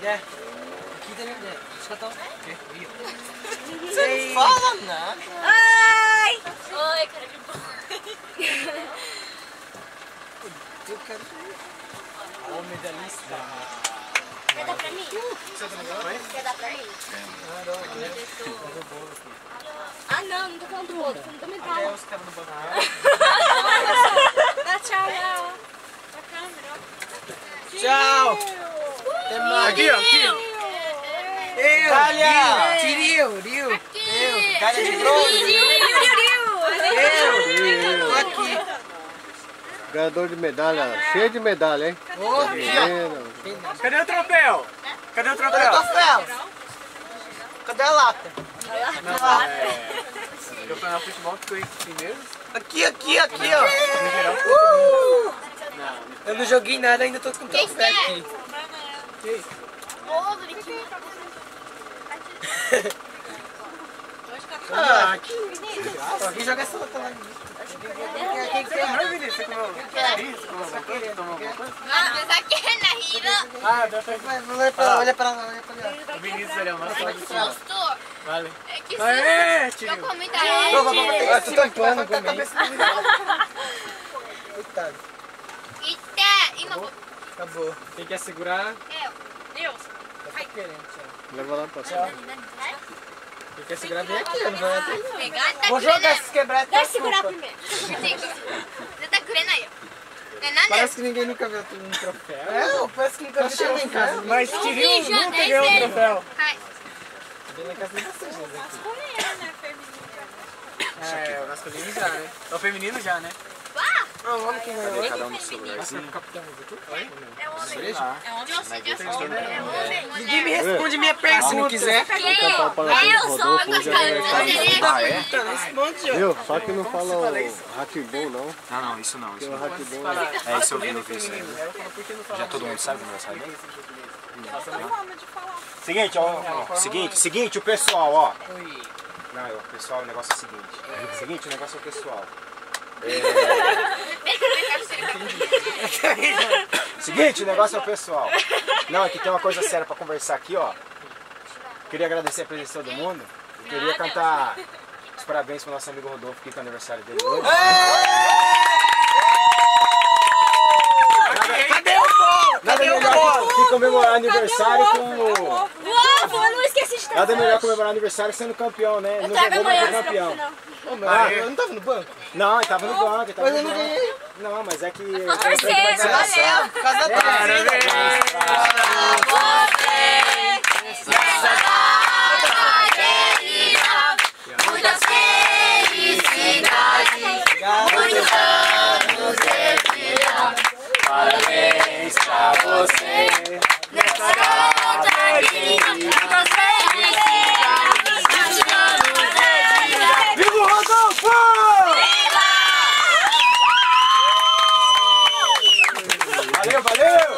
ね聞いてみて仕方いいよ全然fala nada Ai! Oi, cara de boa. eu quero o medalhista Quer dar pra mim? Quer dar pra mim? Ah, não tô falando do outro. Você não tá me até dando. os caras no banco Dá tchau, Léo. Pra câmera. tchau até mais Aqui, ó, aqui. eu Dália Rio eu Dália de bronze eu tô aqui Ganhador de medalha, cheio de medalha, hein? ô Cadê o troféu? Cadê o cadê o troféu? troféu cadê a lata O campeonato de futebol ficou em primeiro. aqui ó No geral, eu não joguei nada ainda tô com troféu aqui Ô, bonitinho. alguém joga essa lata lá Vinícius, você comeu isso? Tomou alguma coisa? Mas aqui é na Rio. Ah, dá pra olha pra lá O Vinícius ali, é uma só de Gostou? Vale. É que Aê, se tio. eu comentar eu tô tampando comigo coitado e não acabou Quem quer segurar? eu. Leva lá pra cima. Quem quer segurar vem aqui. eu não vou até Pegar, tá vou jogar esses quebrados Deixa eu segurar primeiro. Você tá querendo aí, ó. Não é nada? Parece que ninguém nunca viu um troféu. parece que nunca deixou em casa Mas vi, Tiril já nunca nem ganhou um sei. troféu. Ai, Bem na casa de vocês, aqui. Comer, né, feminina? É, o masculino já, né? É o feminino já, né? não vamos que ganhou Cada um no celular. Você é o capitão aqui? Oi? é homem. Sei lá. É homem ou seja, é homem. ninguém me responde minha pergunta se não quiser Eu sou a Viu? Só que não fala o Hatbull, não. Não, isso não. Isso Tem o não. Hatbull. É isso eu vi no vídeo aí. Já todo mundo sabe o aniversário dele? Forma de falar. Seguinte, ó. Seguinte, o pessoal, ó. Não, o pessoal, o negócio é o seguinte. Seguinte, o negócio é o pessoal. Seguinte, o negócio é o pessoal. Não, aqui tem uma coisa séria pra conversar aqui, ó. Queria agradecer a presença de todo mundo. Eu queria cantar os parabéns pro nosso amigo Rodolfo, que é o aniversário dele hoje. cadê o bolo Nada melhor que comemorar aniversário com o... Uau, eu não esqueci de Nada melhor comemorar aniversário sendo campeão, né? Não jogou, mas foi campeão. eu não tava no banco Não, ele tava no banco, ele tava mas eu no não banco. ganhei Não, mas é que... valeu por causa da torcida Muitas felicidades, muitos anos de vida. Parabéns pra você. Nessa data querida, muitas felicidades, muitos anos de vida. Viva o Rodolfo! Valeu, valeu!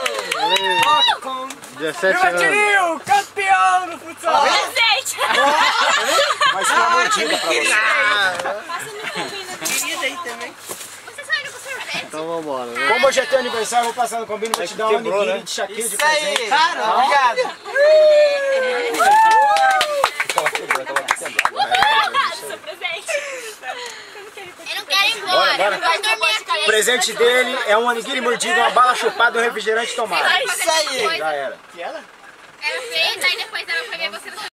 17 Viva anos. Tiril, campeão do futsal! presente. Vai ser uma mordida pra você. queria daí também Você saiu com sorvete? Então vambora, né? Como hoje é teu aniversário, eu vou passar no combino, vou te dar um onigiri de shaquille de isso aí presente. cara obrigado Seu presente. Eu não quero ir embora, Bora, eu vai dormir aqui. O presente dele é um onigiri mordido, uma bala chupada e um refrigerante tomado. isso aí Já era. Ela fez, aí depois ela foi ver você no